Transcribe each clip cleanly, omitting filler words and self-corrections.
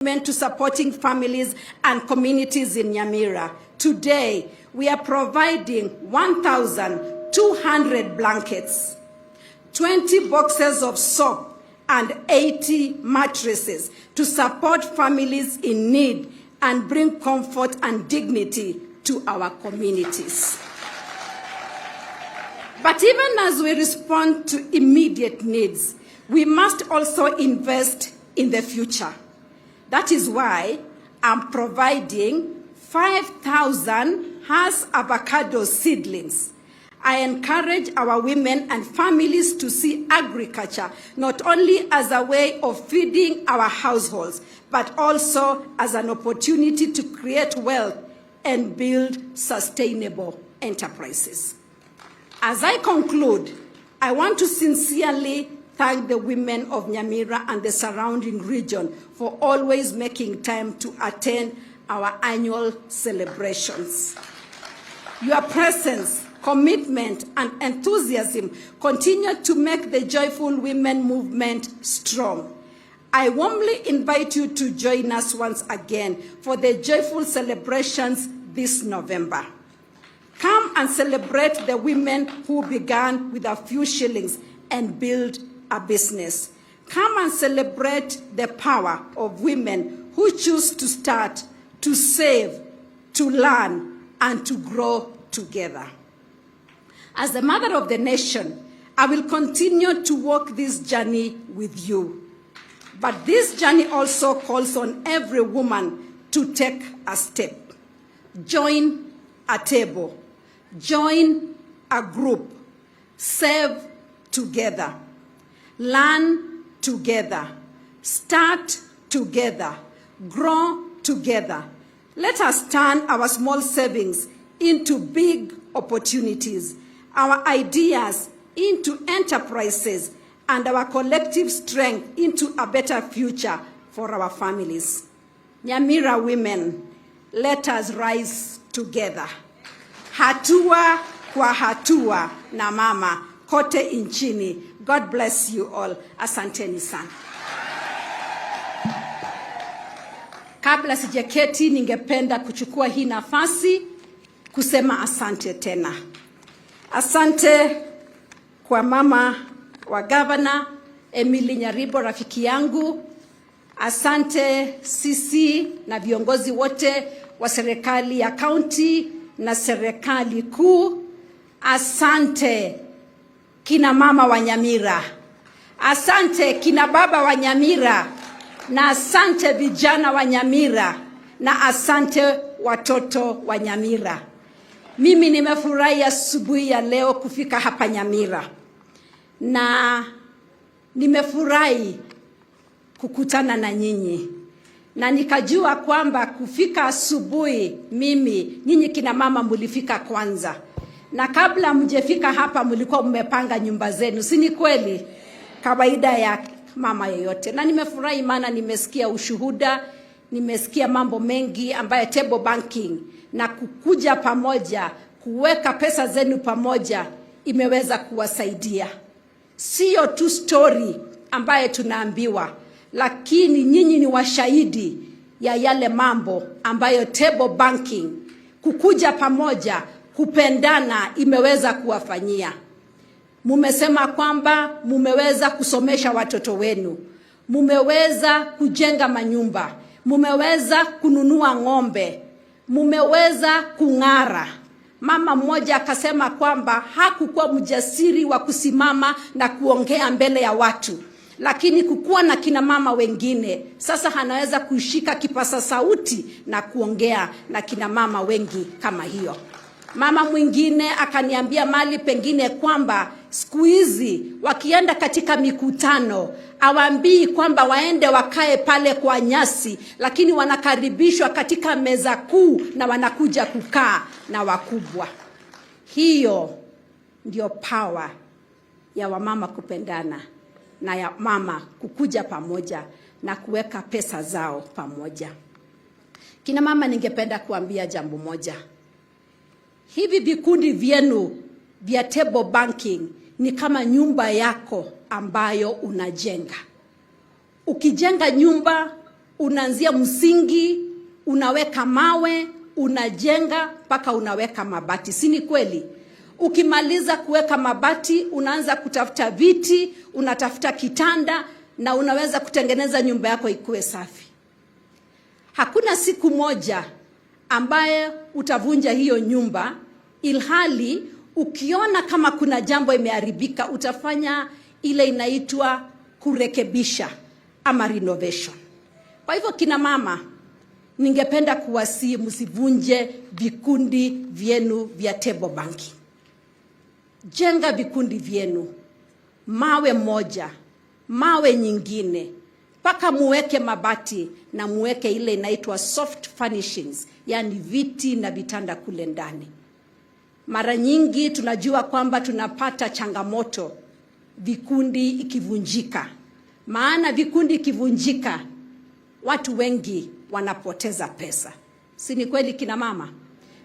To supporting families and communities in Nyamira. Today, we are providing 1,200 blankets, 20 boxes of soap, and 80 mattresses to support families in need and bring comfort and dignity to our communities. But even as we respond to immediate needs, we must also invest in the future. That is why I'm providing 5,000 Hass avocado seedlings. I encourage our women and families to see agriculture not only as a way of feeding our households, but also as an opportunity to create wealth and build sustainable enterprises. As I conclude, I want to sincerely thank the women of Nyamira and the surrounding region for always making time to attend our annual celebrations. Your presence, commitment, and enthusiasm continue to make the Joyful Women movement strong. I warmly invite you to join us once again for the joyful celebrations this November. Come and celebrate the women who began with a few shillings and build a business. Come and celebrate the power of women who choose to start, to save, to learn, and to grow together. As the mother of the nation, I will continue to walk this journey with you. But this journey also calls on every woman to take a step. Join a table. Join a group. Save together. Learn together, start together, grow together. Let us turn our small savings into big opportunities, our ideas into enterprises, and our collective strength into a better future for our families. Nyamira women, let us rise together. Hatua kwa hatua na mama kote inchini. God bless you all. Asanteni sana. Kabla sijaketi, ningependa kuchukua hii nafasi kusema asante tena. Asante kwa mama wa governor Emily Nyaribo, rafiki yangu. Asante sisi na viongozi wote wa serikali ya county na serikali kuu. Asante kina mama wa Nyamira. Asante kina baba wa Nyamira. Na asante vijana wa Nyamira. Na asante watoto wa Nyamira. Mimi nimefurahi asubuhi ya leo kufika hapa Nyamira. Na nimefurahi kukutana na nyinyi. Na nikajua kwamba kufika asubuhi nyinyi kina mama mulifika kwanza. Na kabla mjefika hapa mlikuwa mmepanga nyumba zenu. Si ni kweli? Kawaida ya mama yeyote. Na nimefurahi maana nimesikia ushuhuda, nimesikia mambo mengi ambayo table banking na kukuja pamoja, kuweka pesa zenu pamoja imeweza kuwasaidia. Sio tu story ambayo tunaambiwa, lakini nyinyi ni washahidi ya yale mambo ambayo table banking, kukuja pamoja, kupendana imeweza kuwafanyia. Mumesema kwamba mumeweza kusomesha watoto wenu, mumeweza kujenga manyumba, mumeweza kununua ng'ombe, mumeweza kung'ara. Mama mmoja akasema kwamba hakukuwa mjasiri wa kusimama na kuongea mbele ya watu, lakini kukuwa na kina mama wengine sasa anaweza kushika kipasa sauti na kuongea na kina mama wengi kama hiyo. Mama mwingine akaniambia mali pengine kwamba siku hizi wakienda katika mikutano hawaambii kwamba waende wakae pale kwa nyasi, lakini wanakaribishwa katika meza kuu na wanakuja kukaa na wakubwa. Hiyo ndio power ya wamama kupendana na ya mama kukuja pamoja na kuweka pesa zao pamoja. Kina mama, ningependa kuambia jambo moja. Hivi vikundi vyenu vya table banking ni kama nyumba yako ambayo unajenga. Ukijenga nyumba, unaanzia msingi, unaweka mawe, unajenga mpaka unaweka mabati. Si ni kweli? Ukimaliza kuweka mabati, unaanza kutafuta viti, unatafuta kitanda, na unaweza kutengeneza nyumba yako ikuwe safi. Hakuna siku moja ambaye utavunja hiyo nyumba, ilhali ukiona kama kuna jambo imeharibika, utafanya ile inaitwa kurekebisha ama renovation. Kwa hivyo kina mama, ningependa kuwasihi msivunje vikundi vyenu vya table banking. Jenga vikundi vyenu, mawe moja, mawe nyingine, mpaka muweke mabati na muweke ile inaitwa soft furnishings, yani viti na vitanda kule ndani. Mara nyingi tunajua kwamba tunapata changamoto vikundi ikivunjika. Maana vikundi ikivunjika, watu wengi wanapoteza pesa. Si ni kweli kina mama?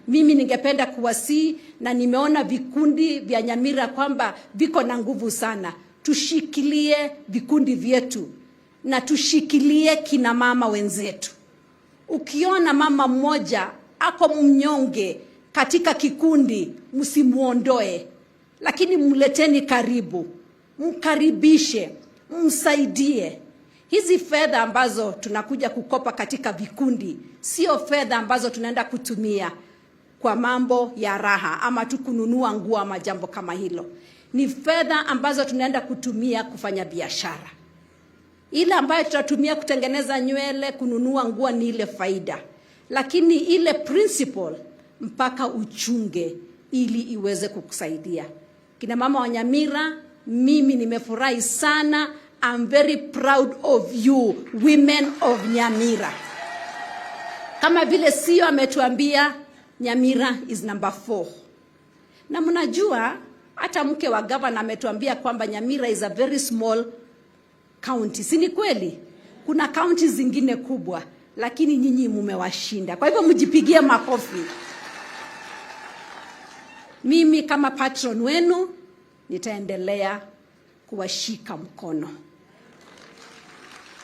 Mimi ningependa kuwasihi, na nimeona vikundi vya Nyamira kwamba viko na nguvu sana. Tushikilie vikundi vyetu na tushikilie kina mama wenzetu. Ukiona mama mmoja ako mnyonge katika kikundi, msimuondoe, lakini mleteni karibu, mkaribishe, msaidie. Hizi fedha ambazo tunakuja kukopa katika vikundi, sio fedha ambazo tunaenda kutumia kwa mambo ya raha ama tu kununua nguo ama jambo kama hilo. Ni fedha ambazo tunaenda kutumia kufanya biashara. Ile ambayo tutatumia kutengeneza nywele, kununua nguo ni ile faida. Lakini ile principle mpaka uchunge ili iweze kukusaidia. Kina mama wa Nyamira, mimi nimefurahi sana. I'm very proud of you, women of Nyamira. Kama vile CEO ametuambia, Nyamira is number 4. Na mnajua hata mke wa governor ametuambia kwamba Nyamira is a very small county. Si ni kweli? Kuna counties zingine kubwa, lakini nyinyi mmewashinda. Kwa hivyo mjipigie makofi. Mimi kama patron wenu nitaendelea kuwashika mkono.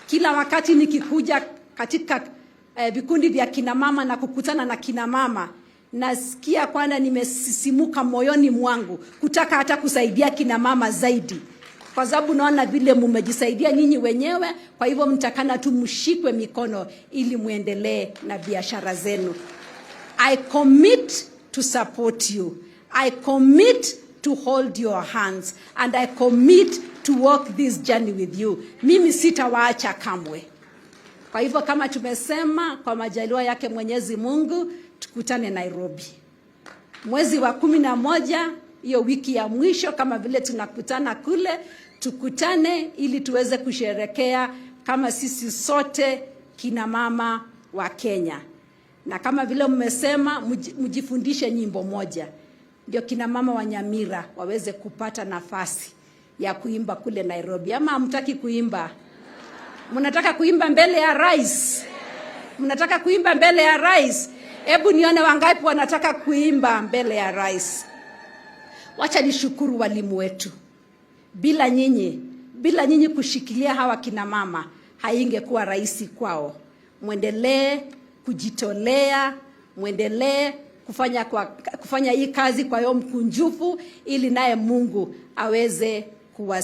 Kila wakati nikikuja katika vikundi vya kina mama na kukutana na kina mama, nasikia kwanza nimesisimuka moyoni mwangu kutaka hata kusaidia kina mama zaidi. Kwa sababu naona vile mmejisaidia nyinyi wenyewe, kwa hivyo mtakana tu mshikwe mikono ili muendelee na biashara zenu. I commit to support you. I commit to hold your hands, and I commit to walk this journey with you. Mimi sitawaacha kamwe. Kwa hivyo kama tumesema, kwa majaliwa yake Mwenyezi Mungu, tukutane Nairobi. Mwezi wa 11, hiyo wiki ya mwisho, kama vile tunakutana kule, tukutane ili tuweze kusherekea kama sisi sote kina mama wa Kenya. Na kama vile mmesema, mjifundishe nyimbo moja, ndio kina mama wa Nyamira waweze kupata nafasi ya kuimba kule Nairobi. Ama hamtaki kuimba? Mnataka kuimba mbele ya Raisi? Mnataka kuimba mbele ya Raisi? Hebu nione wangapi wanataka kuimba mbele ya Raisi. Wacha nishukuru walimu wetu. Bila nyinyi kushikilia hawa kina mama, haingekuwa rahisi kwao. Muendelee kujitolea, muendelee kufanya hii kazi kwa hiyo mkunjufu, ili naye Mungu aweze kuwa